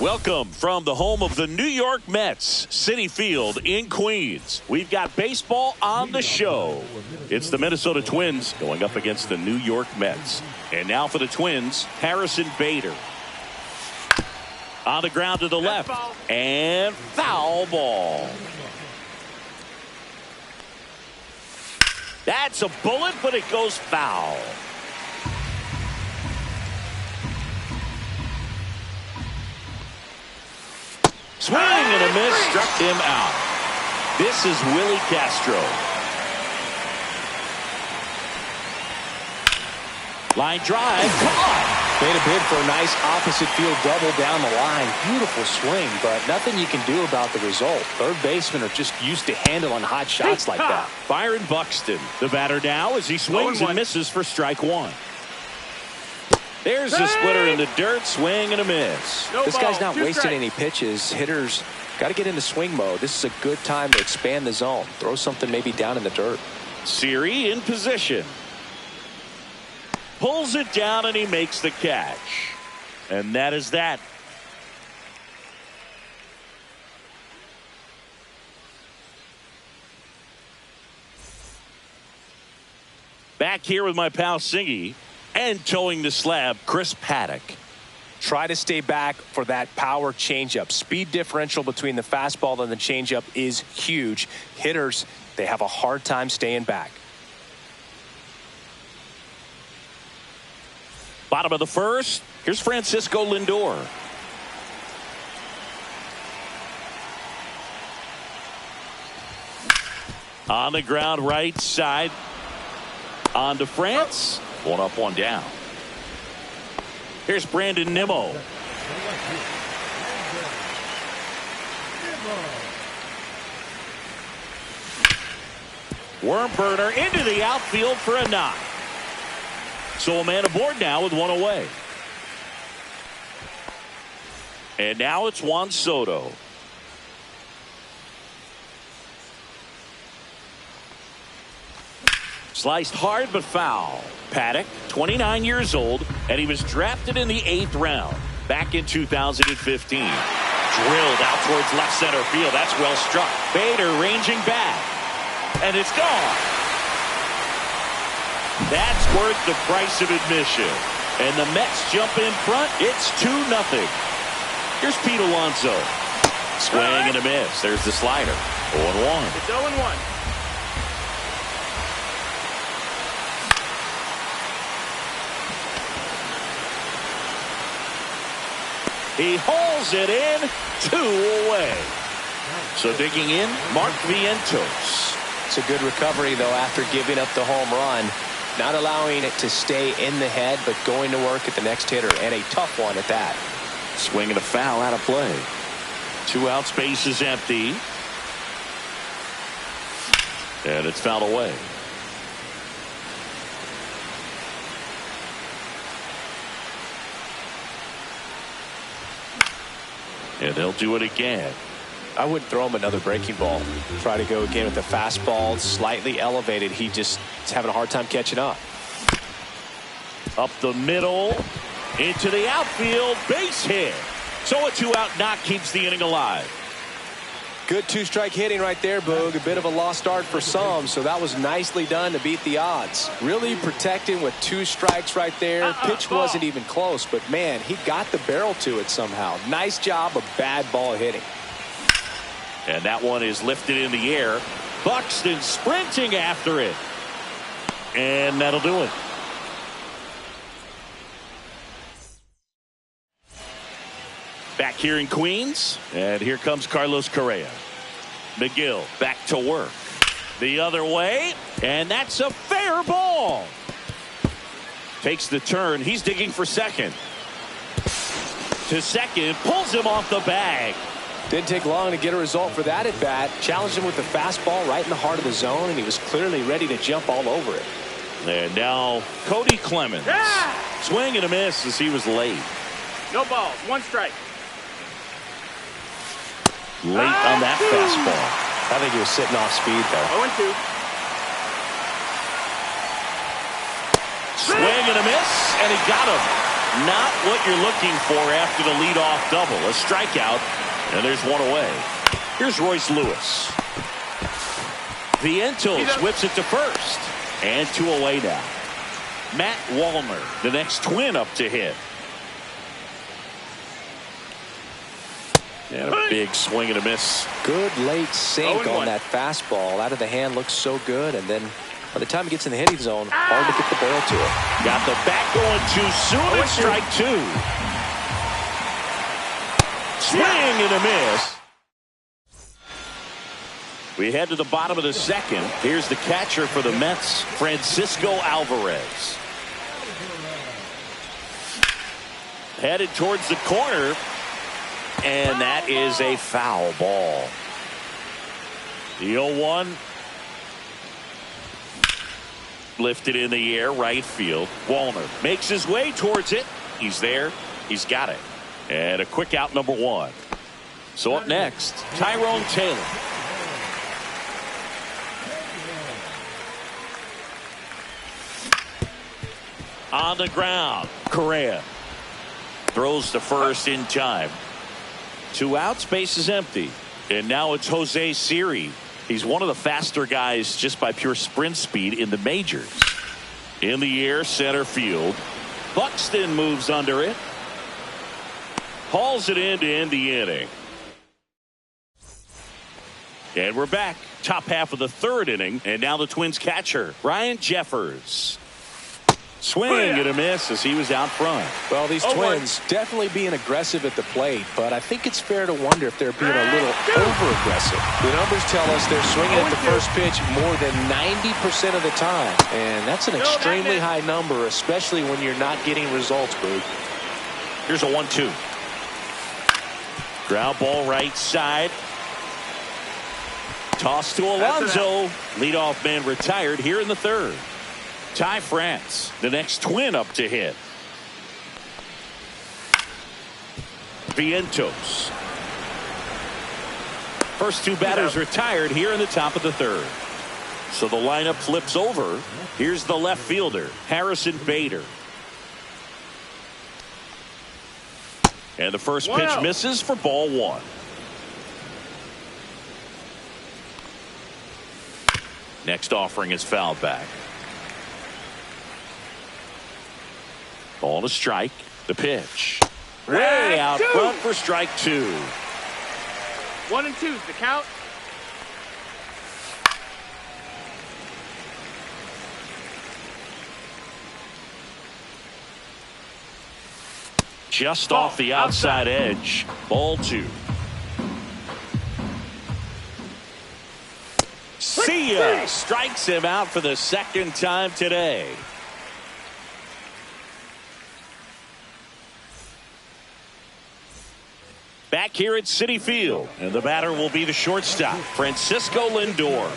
Welcome from the home of the New York Mets, Citi Field in Queens. We've got baseball on the show. It's the Minnesota Twins going up against the New York Mets. And now for the Twins, Harrison Bader. On the ground to the left. And foul ball. That's a bullet, but it goes foul. Swing and a miss, struck him out. This is Willie Castro. Line drive, caught. Made a bid for a nice opposite field double down the line. Beautiful swing, but nothing you can do about the result. Third basemen are just used to handling hot shots like that. Byron Buxton, the batter now as he swings and misses for strike one. There's the splitter in the dirt, swing and a miss. This guy's not wasting any pitches. Hitters got to get into swing mode. This is a good time to expand the zone. Throw something maybe down in the dirt. Siri in position. Pulls it down and he makes the catch. And that is that. Back here with my pal Singy. And towing the slab, Chris Paddock. Try to stay back for that power changeup. Speed differential between the fastball and the changeup is huge. Hitters, they have a hard time staying back. Bottom of the first. Here's Francisco Lindor. On the ground, right side. On to France. One up, one down. Here's Brandon Nimmo. Worm burner into the outfield for a knock. So a man aboard now with one away. And now it's Juan Soto. Sliced hard but foul. Paddock, 29 years old, and he was drafted in the 8th round back in 2015. Drilled out towards left center field. That's well struck. Bader ranging back. And it's gone. That's worth the price of admission. And the Mets jump in front. It's 2-0. Here's Pete Alonso. Swing and a miss. There's the slider. 0-1. It's 0-1. He hauls it in. 2 away. So digging in, Mark Vientos. It's a good recovery, though, after giving up the home run. Not allowing it to stay in the head, but going to work at the next hitter, and a tough one at that. Swing and a foul out of play. 2 outs, base is empty. And it's fouled away. And they'll do it again. I wouldn't throw him another breaking ball. Try to go again with the fastball slightly elevated. He just is having a hard time catching up. Up the middle. Into the outfield. Base hit. So a 2-out knock keeps the inning alive. Good 2-strike hitting right there, Boog. A bit of a lost start for some, so that was nicely done to beat the odds. Really protecting with 2 strikes right there. Pitch wasn't even close, but man, he got the barrel to it somehow. Nice job of bad ball hitting. And that one is lifted in the air. Buxton sprinting after it. And that'll do it. Back here in Queens. And here comes Carlos Correa. McGill back to work. The other way. And that's a fair ball. Takes the turn. He's digging for second. To second. Pulls him off the bag. Didn't take long to get a result for that at bat. Challenged him with the fastball right in the heart of the zone, and he was clearly ready to jump all over it. And now Cody Clemens. Swing and a miss as he was late. No balls. 1 strike. Late on that fastball. I think he was sitting off speed there. 0-2. Swing and a miss, and he got him. Not what you're looking for after the leadoff double. A strikeout, and there's 1 away. Here's Royce Lewis. Vientos whips it to first. And 2 away now. Matt Wallner, the next Twin up to hit. And a big swing and a miss. Good late sink on that fastball. Out of the hand, looks so good, and then by the time he gets in the hitting zone, hard to get the barrel to it. Got the bat going too soon, and strike 2. Swing and a miss. We head to the bottom of the second. Here's the catcher for the Mets, Francisco Alvarez. Headed towards the corner. And that is a foul ball. The 0-1. Lifted in the air, right field. Wallner makes his way towards it. He's there. He's got it. And a quick out, number 1. So up next, Tyrone Taylor. On the ground, Correa throws to first in time. 2 outs, base is empty. And now it's Jose Siri. He's one of the faster guys just by pure sprint speed in the majors. In the air, center field. Buxton moves under it. Hauls it in to end the inning. And we're back. Top half of the 3rd inning. And now the Twins catcher, Ryan Jeffers. Swing and a miss as he was out front. Well, these Twins definitely being aggressive at the plate, but I think it's fair to wonder if they're being a little over-aggressive. The numbers tell us they're swinging at the first pitch more than 90% of the time, and that's an extremely high number, especially when you're not getting results, Boog. Here's a 1-2. Ground ball right side. Toss to Alonso. Leadoff man retired here in the 3rd. Ty France, the next Twin up to hit. Vientos. First 2 batters retired here in the top of the 3rd. So the lineup flips over. Here's the left fielder, Harrison Bader. And the first pitch misses for ball one. Next offering is fouled back. Ball to strike. The pitch. Way out front for strike two. 1 and 2's the count. Just off the outside edge. Ball two. See ya! Strikes him out for the second time today. Back here at Citi Field, and the batter will be the shortstop, Francisco Lindor.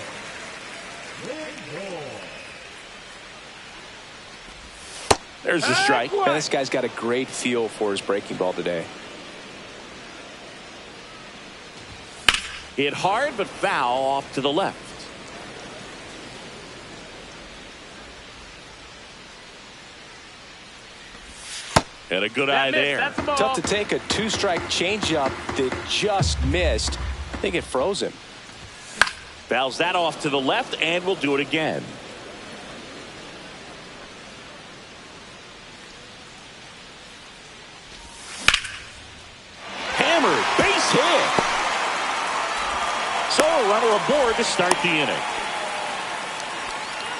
There's the strike. Man, this guy's got a great feel for his breaking ball today. Hit hard but foul off to the left. And a good eye there. Tough to take a two-strike changeup that just missed. I think it froze him. Fouls that off to the left, and we'll do it again. Hammered, base hit. So a runner aboard to start the inning.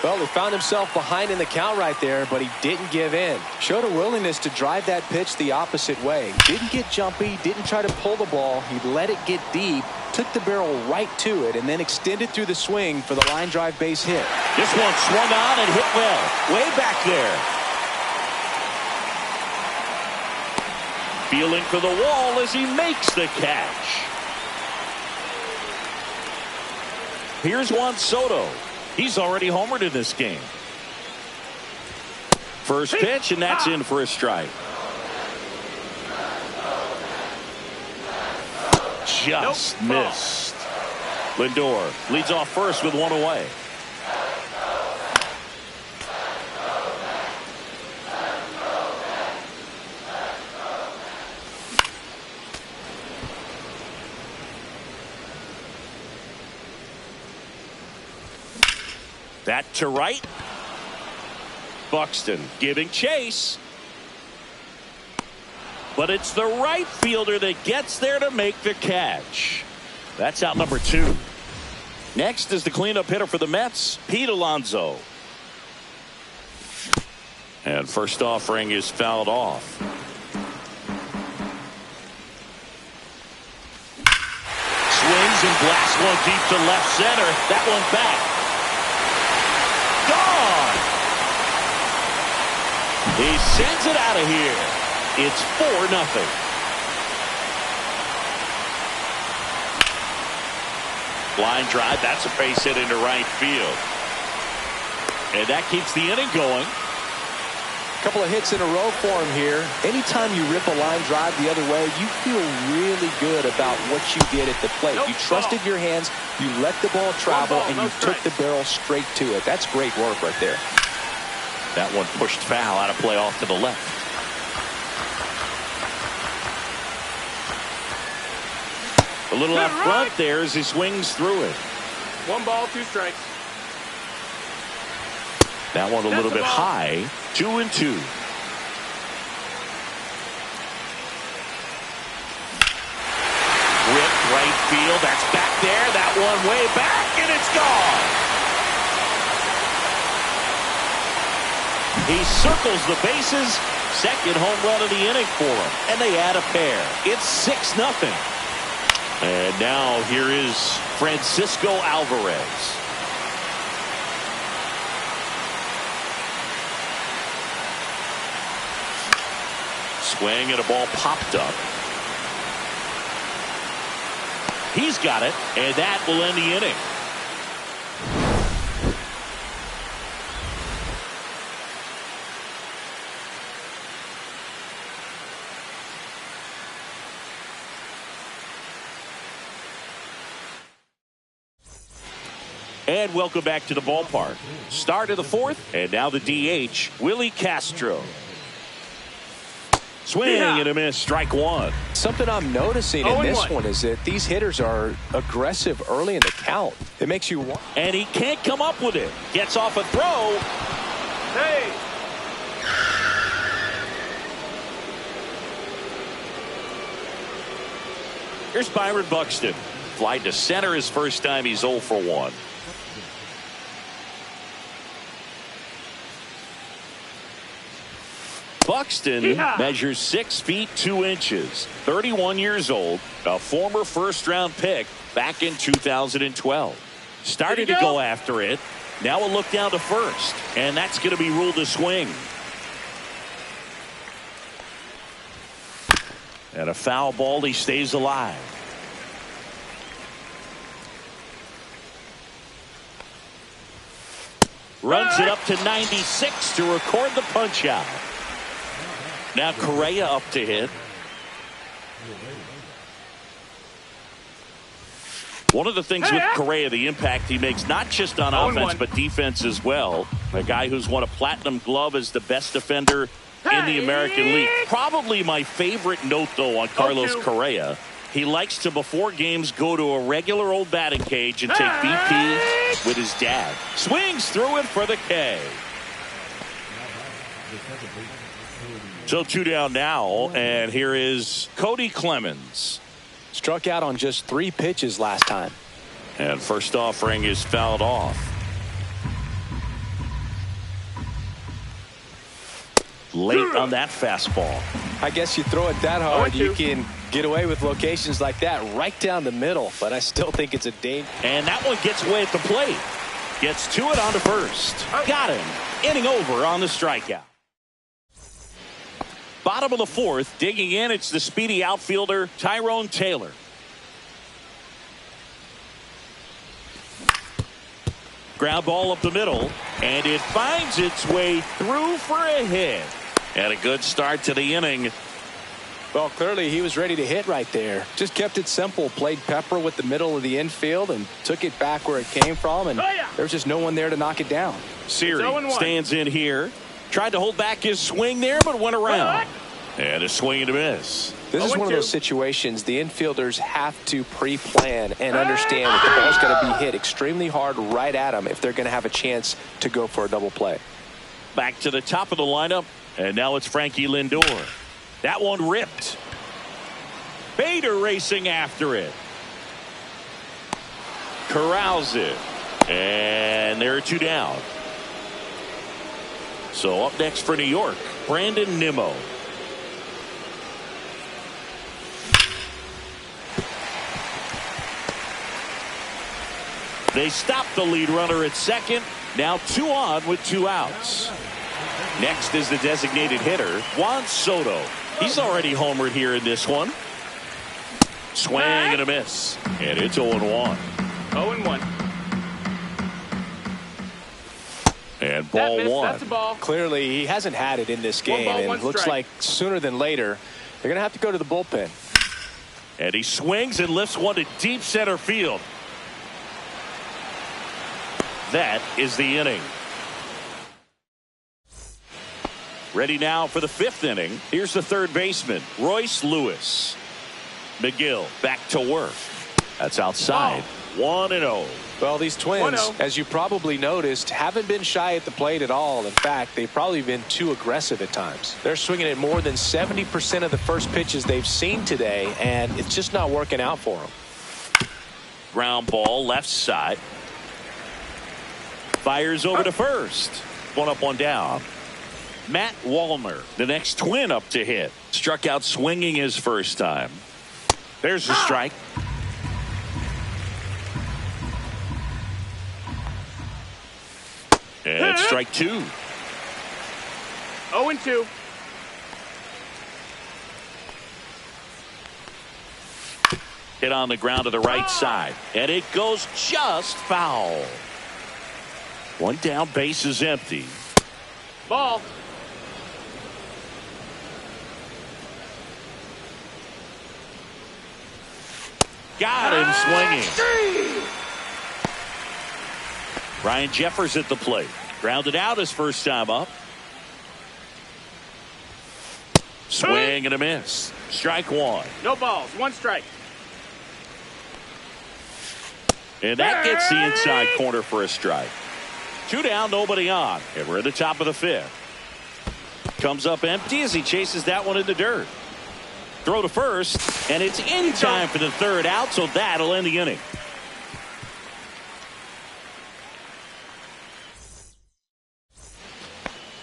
Well, he found himself behind in the count right there, but he didn't give in. Showed a willingness to drive that pitch the opposite way. Didn't get jumpy, didn't try to pull the ball. He let it get deep, took the barrel right to it, and then extended through the swing for the line drive base hit. This one swung on and hit well. Way back there. Feeling for the wall as he makes the catch. Here's Juan Soto. He's already homered in this game. First pitch, and that's in for a strike. Just missed. Lindor leads off first with one away. That to right. Buxton giving chase. But it's the right fielder that gets there to make the catch. That's out number two. Next is the cleanup hitter for the Mets, Pete Alonso. And first offering is fouled off. Swings and blasts one deep to left center. That one back. Gone. He sends it out of here. It's 4-0. Line drive. That's a base hit into right field. And that keeps the inning going. A couple of hits in a row for him here. Anytime you rip a line drive the other way, you feel really good about what you did at the plate. You trusted your hands, you let the ball travel, and you took the barrel straight to it. That's great work right there. That one pushed foul out of play off to the left. A little out front there as he swings through it. 1 ball, 2 strikes. That one a little bit high. 2-2. Ripped right field. That's back there. That one way back, and it's gone. He circles the bases. Second home run of the inning for him. And they add a pair. It's 6-0. And now here is Francisco Alvarez. Swing and a ball popped up. He's got it, and that will end the inning. And welcome back to the ballpark. Start of the fourth, and now the DH, Willie Castro. Swing and a miss, strike one. Something I'm noticing in this one is that these hitters are aggressive early in the count. It makes you want. And he can't come up with it. Gets off a throw. Hey! Here's Byron Buxton. Fly to center his first time. He's 0 for 1. Buxton measures 6 feet 2 inches, 31 years old, a former first-round pick back in 2012. Started to go after it. Now a look down to first, and that's going to be ruled a swing. And a foul ball. He stays alive. Runs it up to 96 to record the punch out. Now Correa up to hit. One of the things with Correa, the impact he makes, not just on offense, but defense as well. A guy who's won a platinum glove as the best defender in the American League. Probably my favorite note, though, on Carlos Correa. He likes to, before games, go to a regular old batting cage and take BP with his dad. Swings through it for the K. So 2 down now, and here is Cody Clemens. Struck out on just 3 pitches last time. And first offering is fouled off. Late on that fastball. I guess you throw it that hard, you can get away with locations like that right down the middle, but I still think it's a danger. And that one gets away at the plate. Gets to it on to first. Got him. Inning over on the strikeout. Bottom of the fourth, digging in, it's the speedy outfielder Tyrone Taylor. Ground ball up the middle, and it finds its way through for a hit. And a good start to the inning. Well, clearly he was ready to hit right there. Just kept it simple, played pepper with the middle of the infield and took it back where it came from, and there's just no one there to knock it down. Siri stands in here. Tried to hold back his swing there, but went around. And a swing and a miss. This is one of those situations the infielders have to pre-plan and understand that the ball's going to be hit extremely hard right at them if they're going to have a chance to go for a double play. Back to the top of the lineup, and now it's Frankie Lindor. That one ripped. Bader racing after it. Corrals it. And there are 2 down. So up next for New York, Brandon Nimmo. They stop the lead runner at second. Now 2 on with 2 outs. Next is the designated hitter, Juan Soto. He's already homered here in this one. Swing and a miss. And it's 0-1. 0-1. And ball one. That's a ball. Clearly he hasn't had it in this game, and it looks like sooner than later they're going to have to go to the bullpen. And he swings and lifts one to deep center field. That is the inning. Ready now for the 5th inning. Here's the third baseman, Royce Lewis. McGill back to work. That's outside. 1-0. Well, these Twins, as you probably noticed, haven't been shy at the plate at all. In fact, they've probably been too aggressive at times. They're swinging at more than 70% of the first pitches they've seen today, and it's just not working out for them. Ground ball left side. Fires over to first. 1 up, 1 down. Matt Wallner, the next Twin up to hit. Struck out swinging his first time. There's the strike. And strike 2. 0-2. Hit on the ground to the right side. And it goes just foul. 1 down, base is empty. Ball. Got him swinging. Ryan Jeffers at the plate. Grounded out his first time up. Swing and a miss. Strike one. No balls. One strike. And that gets the inside corner for a strike. 2 down, nobody on. And we're at the top of the 5th. Comes up empty as he chases that one in the dirt. Throw to first, and it's in time for the 3rd out, so that'll end the inning.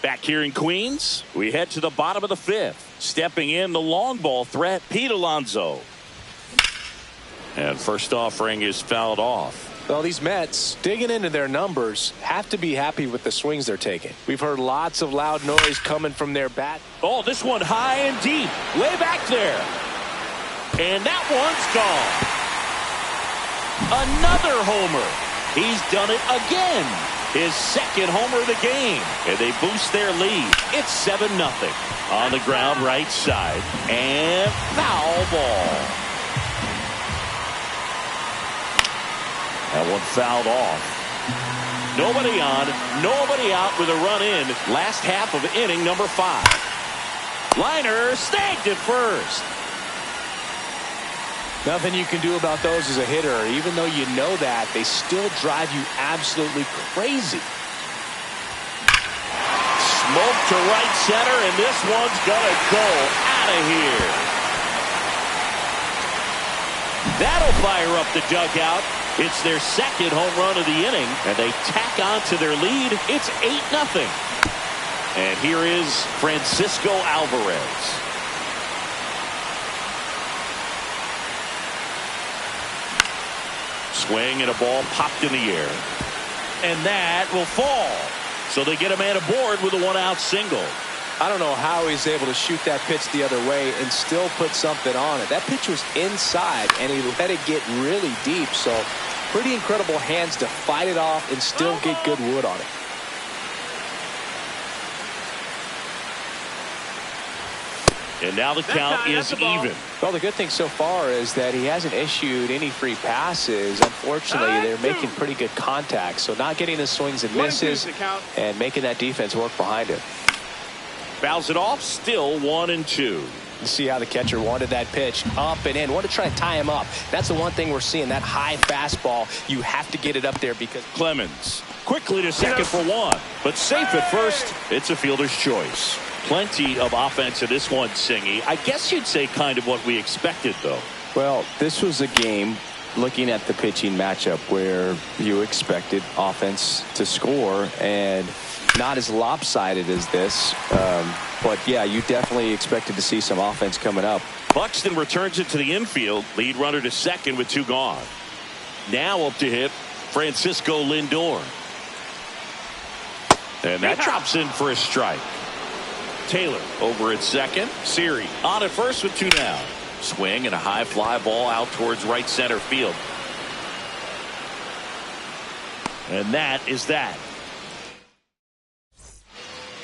Back here in Queens, we head to the bottom of the 5th. Stepping in, the long ball threat, Pete Alonso. And first offering is fouled off. Well, these Mets, digging into their numbers, have to be happy with the swings they're taking. We've heard lots of loud noise coming from their bat. Oh, this one high and deep, way back there. And that one's gone. Another homer. He's done it again. His 2nd homer of the game. And they boost their lead. It's 7-0. On the ground right side. And foul ball. That one fouled off. Nobody on, nobody out with a run in. Last half of inning number 5. Liner snagged at first. Nothing you can do about those as a hitter. Even though you know that, they still drive you absolutely crazy. Smoke to right center, and this one's gonna go out of here. That'll fire up the dugout. It's their 2nd home run of the inning, and they tack on to their lead. It's 8-0. And here is Francisco Alvarez. Swing and a ball popped in the air. And that will fall. So they get a man aboard with a 1-out single. I don't know how he's able to shoot that pitch the other way and still put something on it. That pitch was inside, and he let it get really deep. So pretty incredible hands to fight it off and still get good wood on it. And now the count is even. Well, the good thing so far is that he hasn't issued any free passes. Unfortunately, they're making pretty good contact. So not getting the swings and misses and making that defense work behind him. Fouls it off, still 1-2. You see how the catcher wanted that pitch up and in. Want to try to tie him up. That's the one thing we're seeing, that high fastball. You have to get it up there because Clemens quickly to second for 1, but safe at first. It's a fielder's choice. Plenty of offense in this one, Singy. I guess you'd say kind of what we expected, though. Well, this was a game, looking at the pitching matchup, where you expected offense to score, and not as lopsided as this. But, yeah, you definitely expected to see some offense coming up. Buxton returns it to the infield. Lead runner to second with 2 gone. Now up to hit Francisco Lindor. And that drops in for a strike. Taylor over at second. Siri on at first with 2 down. Swing and a high fly ball out towards right center field. And that is that.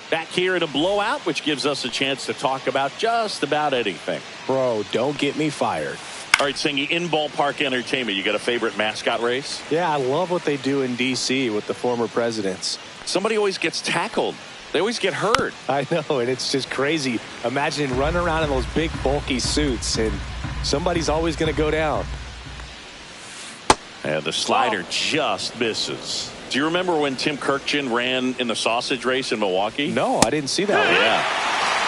Back here in a blowout, which gives us a chance to talk about just about anything. Bro, don't get me fired. All right, Singy, in ballpark entertainment, you got a favorite mascot race? Yeah, I love what they do in D.C. with the former presidents. Somebody always gets tackled. They always get hurt. I know, and it's just crazy. Imagine running around in those big, bulky suits, and somebody's always going to go down. And the slider just misses. Do you remember when Tim Kirkjian ran in the sausage race in Milwaukee? No, I didn't see that.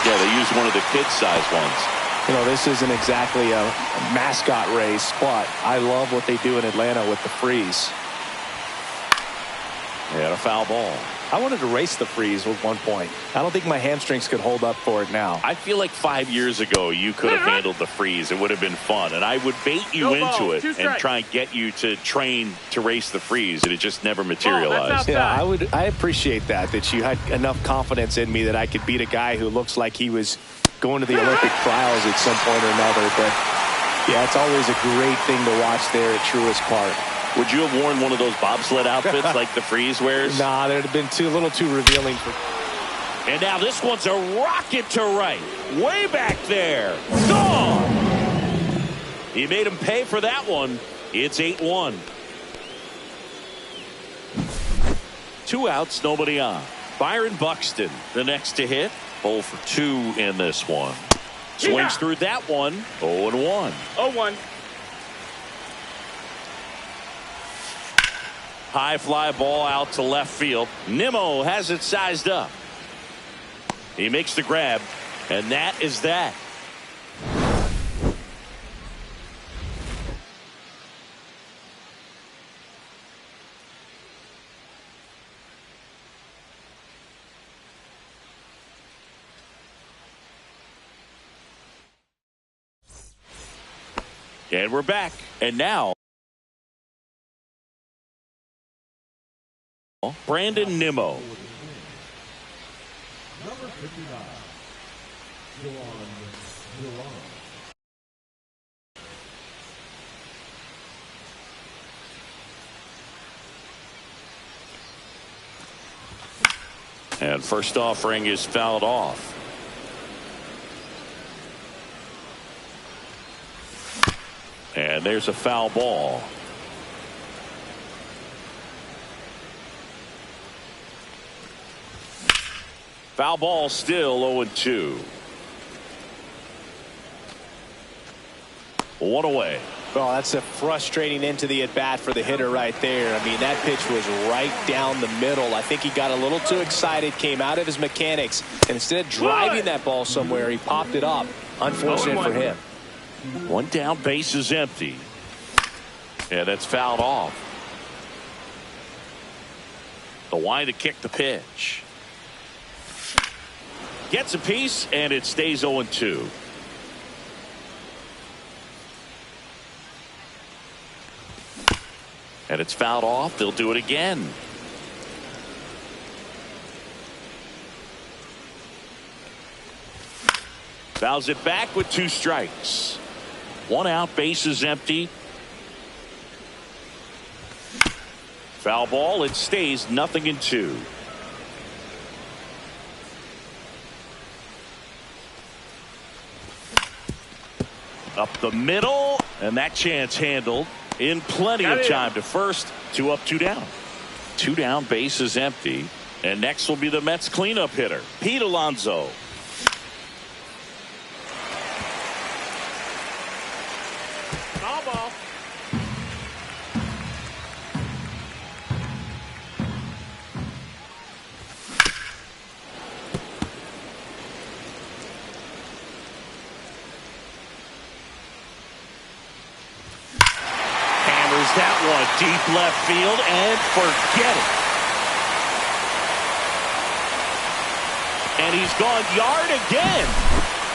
Yeah, they used one of the kid-sized ones. You know, this isn't exactly a mascot race, but I love what they do in Atlanta with the freeze. They had a foul ball. I wanted to race the freeze at one point. I don't think my hamstrings could hold up for it now. I feel like 5 years ago you could have handled the freeze. It would have been fun. And I would bait you into it and try and get you to train to race the freeze. And it just never materialized. Yeah, I appreciate that you had enough confidence in me that I could beat a guy who looks like he was going to the Olympic trials at some point or another. But, yeah, it's always a great thing to watch there at Truist Park. Would you have worn one of those bobsled outfits like the freeze wears? Nah, they'd have been a little too revealing. And now this one's a rocket to right. Way back there. Gone! He made him pay for that one. It's 8-1. 2 outs, nobody on. Byron Buxton, the next to hit. 0 for 2 in this one. Swings through that one. 0-1. 0-1. High fly ball out to left field. Nimmo has it sized up. He makes the grab, and that is that. And we're back. And now, Brandon Nimmo. Number 59, Juan Duran. And first offering is fouled off. And there's a foul ball. Foul ball still 0-2. 1 away. Oh, that's a frustrating end to the at-bat for the hitter right there. I mean, that pitch was right down the middle. I think he got a little too excited, came out of his mechanics, and instead of driving that ball somewhere, he popped it up. Unfortunate for him. 1 down, base is empty. And that's fouled off. The wind to kick the pitch. Gets a piece, and it stays 0-2. And it's fouled off. They'll do it again. Fouls it back with 2 strikes. 1 out, base is empty. Foul ball, it stays 0-2. Up the middle, and that chance handled in plenty of time to first. 2 up, 2 down. 2 down, base is empty. And next will be the Mets cleanup hitter, Pete Alonso. Foul ball. That one deep left field, and forget it. And he's gone yard again.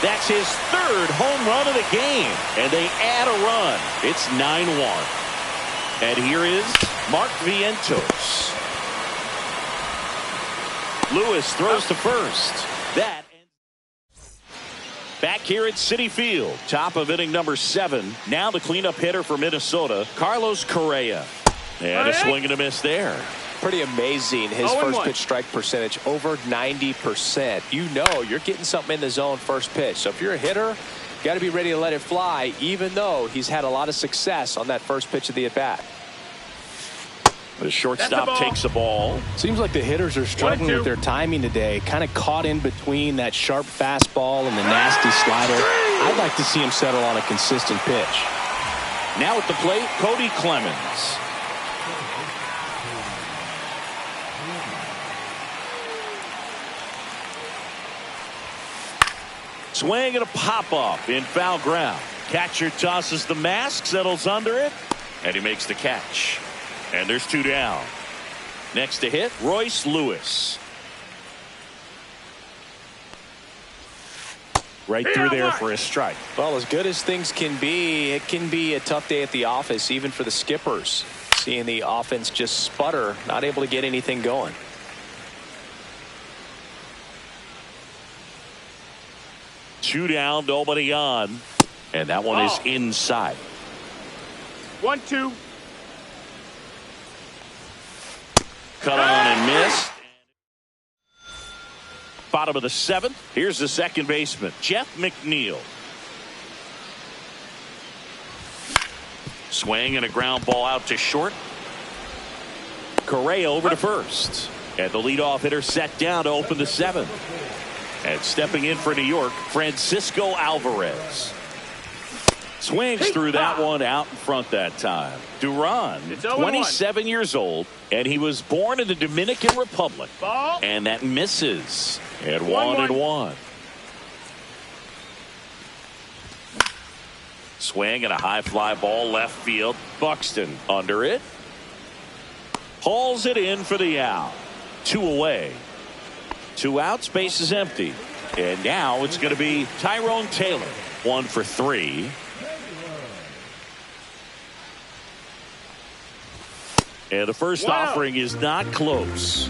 That's his 3rd home run of the game, and they add a run. It's 9-1. And here is Mark Vientos. Lewis throws to first. That back here at Citi Field, top of inning number 7. Now the cleanup hitter for Minnesota, Carlos Correa. And a swing and a miss there. Pretty amazing. His first pitch strike percentage over 90%. You know you're getting something in the zone first pitch. So if you're a hitter, you got to be ready to let it fly, even though he's had a lot of success on that first pitch of the at-bat. The shortstop takes the ball. Seems like the hitters are struggling with their timing today. Kind of caught in between that sharp fastball and the nasty slider. I'd like to see him settle on a consistent pitch. Now at the plate, Cody Clemens. Swing and a pop-up in foul ground. Catcher tosses the mask, settles under it, and he makes the catch. And there's 2 down. Next to hit, Royce Lewis. Right through there for a strike. Well, as good as things can be, it can be a tough day at the office, even for the skippers. Seeing the offense just sputter, not able to get anything going. Two down, nobody on. And that one is inside. 1-2. Cut on and missed. Bottom of the 7th. Here's the second baseman, Jeff McNeil. Swing and a ground ball out to short. Correa over to first. And the leadoff hitter set down to open the seventh. And stepping in for New York, Francisco Alvarez. Swings through that one out in front that time. Duran, 27 years old, and he was born in the Dominican Republic. Ball. And that misses. And 1-1. Swing and a high fly ball left field. Buxton under it. Hauls it in for the out. 2 away. 2 outs, base is empty. And now it's going to be Tyrone Taylor. 1 for 3. And the first offering is not close.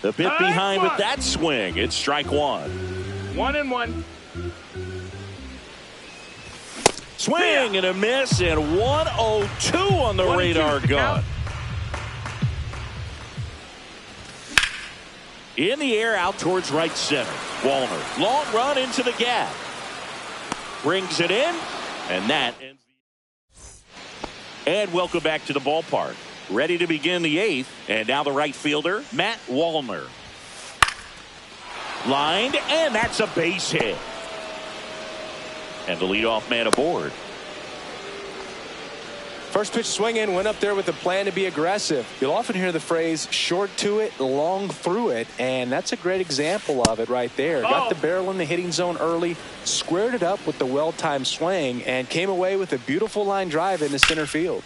The bit behind with that swing. It's strike 1. 1-1. Swing and a miss, and 102 on the radar gun. In the air out towards right center. Wallner. Long run into the gap. Brings it in, and that ends the... And welcome back to the ballpark. Ready to begin the 8th, and now the right fielder, Matt Wallner. Lined, and that's a base hit. And the leadoff man aboard. First pitch swinging, went up there with a plan to be aggressive. You'll often hear the phrase short to it, long through it, and that's a great example of it right there. Got the barrel in the hitting zone early, squared it up with the well-timed swing, and came away with a beautiful line drive into center field.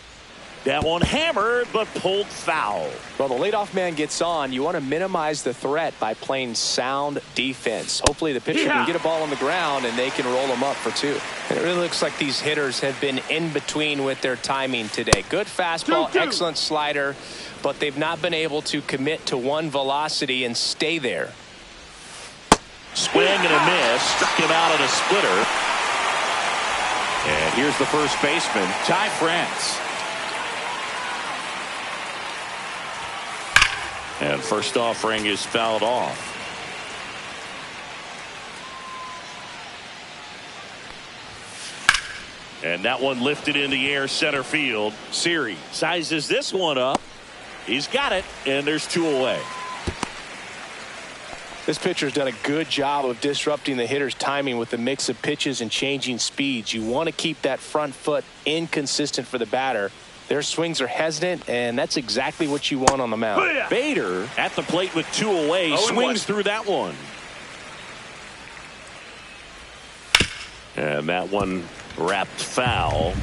That one hammered, but pulled foul. Well, the leadoff man gets on. You want to minimize the threat by playing sound defense. Hopefully the pitcher can get a ball on the ground and they can roll them up for 2. And it really looks like these hitters have been in between with their timing today. Good fastball, excellent slider, but they've not been able to commit to one velocity and stay there. Swing and a miss. Struck him out on a splitter. And here's the first baseman, Ty France. And first offering is fouled off. And that one lifted in the air center field. Siri sizes this one up. He's got it, and there's 2 away. This pitcher's done a good job of disrupting the hitter's timing with the mix of pitches and changing speeds. You want to keep that front foot inconsistent for the batter. Their swings are hesitant, and that's exactly what you want on the mound. Bader at the plate with 2 away. Swings through that one. And that one wrapped foul.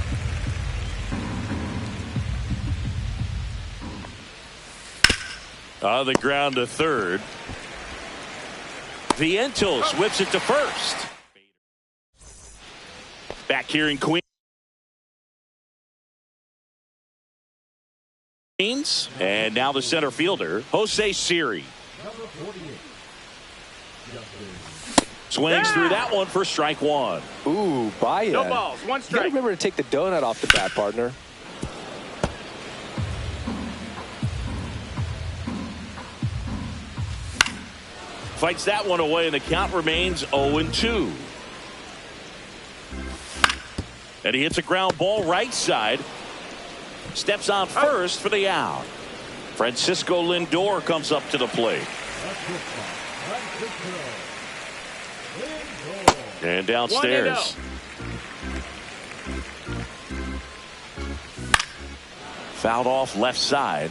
On the ground to third. Vientos whips it to first. Back here in Queens. And now the center fielder, Jose Siri. Swings through that one for strike 1. Ooh, Baez. No balls, 1 strike. You gotta remember to take the donut off the bat, partner. Fights that one away, and the count remains 0-2. And he hits a ground ball right side. Steps on first for the out. Francisco Lindor comes up to the plate. And downstairs. Fouled off left side.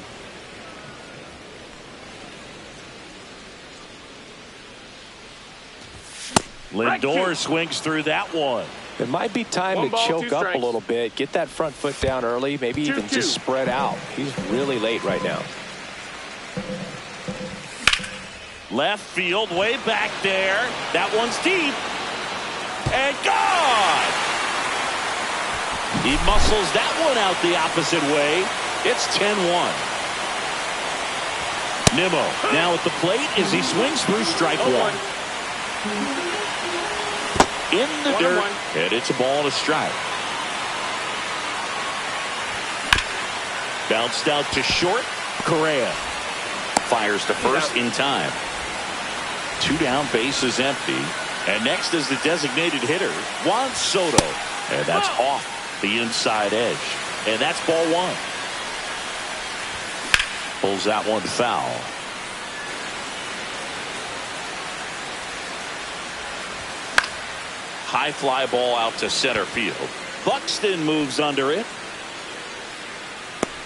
Lindor swings through that one. It might be time to choke up a little bit, get that front foot down early, maybe even just spread out. He's really late right now. Left field, way back there. That one's deep. And gone! He muscles that one out the opposite way. It's 10-1. Nimmo now at the plate as he swings through strike 1. In the dirt, and it's a ball and a strike. Bounced out to short. Correa fires to first in time. 2 down, base is empty. And next is the designated hitter, Juan Soto. And that's off the inside edge. And that's ball one. Pulls that one foul. High fly ball out to center field. Buxton moves under it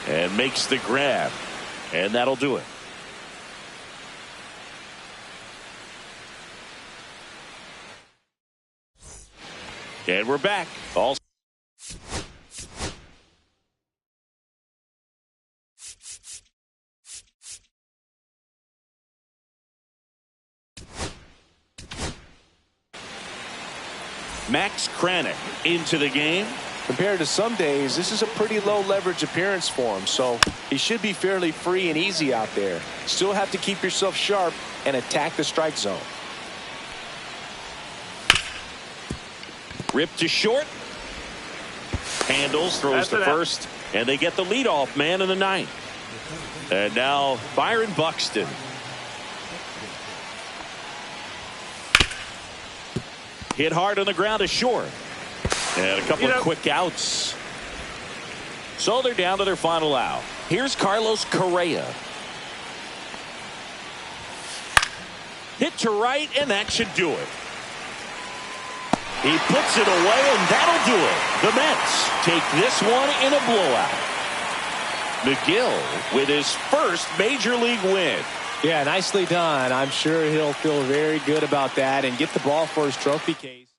and makes the grab, and that'll do it. And we're back. All Max Kranick into the game. Compared to some days, this is a pretty low leverage appearance for him, so he should be fairly free and easy out there. Still have to keep yourself sharp and attack the strike zone. Ripped to short. Handles, throws to first, and they get the leadoff man in the ninth. And now Byron Buxton. Hit hard on the ground to short. And a couple of quick outs. So they're down to their final out. Here's Carlos Correa. Hit to right, and that should do it. He puts it away, and that'll do it. The Mets take this one in a blowout. McGill with his first major league win. Yeah, nicely done. I'm sure he'll feel very good about that and get the ball for his trophy case.